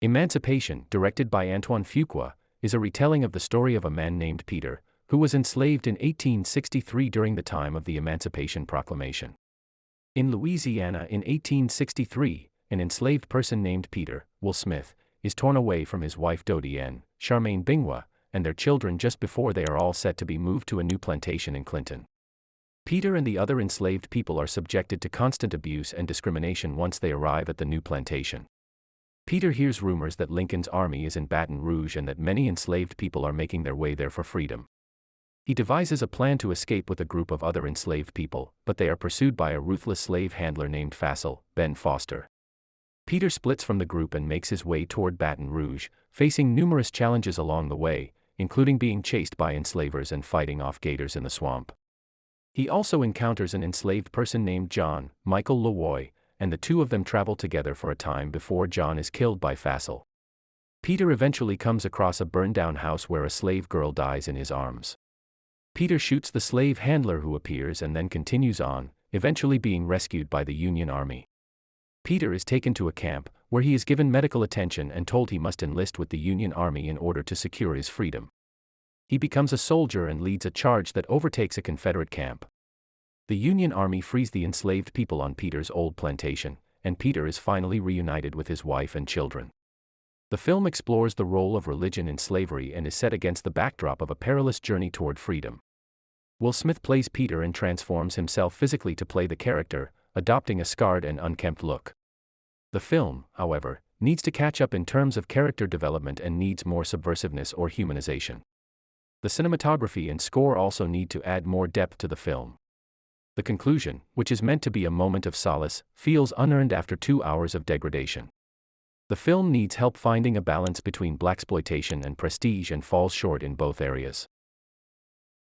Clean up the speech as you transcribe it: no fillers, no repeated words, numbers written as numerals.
Emancipation, directed by Antoine Fuqua, is a retelling of the story of a man named Peter, who was enslaved in 1863 during the time of the Emancipation Proclamation. In Louisiana in 1863, an enslaved person named Peter, Will Smith, is torn away from his wife Dodie and Charmaine Bingwa, and their children just before they are all set to be moved to a new plantation in Clinton. Peter and the other enslaved people are subjected to constant abuse and discrimination once they arrive at the new plantation. Peter hears rumors that Lincoln's army is in Baton Rouge and that many enslaved people are making their way there for freedom. He devises a plan to escape with a group of other enslaved people, but they are pursued by a ruthless slave handler named Ben Foster. Peter splits from the group and makes his way toward Baton Rouge, facing numerous challenges along the way, including being chased by enslavers and fighting off gators in the swamp. He also encounters an enslaved person named John Michael Leroy, and the two of them travel together for a time before John is killed by Fassel. Peter eventually comes across a burned-down house where a slave girl dies in his arms. Peter shoots the slave handler who appears and then continues on, eventually being rescued by the Union Army. Peter is taken to a camp, where he is given medical attention and told he must enlist with the Union Army in order to secure his freedom. He becomes a soldier and leads a charge that overtakes a Confederate camp. The Union Army frees the enslaved people on Peter's old plantation, and Peter is finally reunited with his wife and children. The film explores the role of religion in slavery and is set against the backdrop of a perilous journey toward freedom. Will Smith plays Peter and transforms himself physically to play the character, adopting a scarred and unkempt look. The film, however, needs to catch up in terms of character development and needs more subversiveness or humanization. The cinematography and score also need to add more depth to the film. The conclusion, which is meant to be a moment of solace, feels unearned after 2 hours of degradation. The film needs help finding a balance between blaxploitation and prestige and falls short in both areas.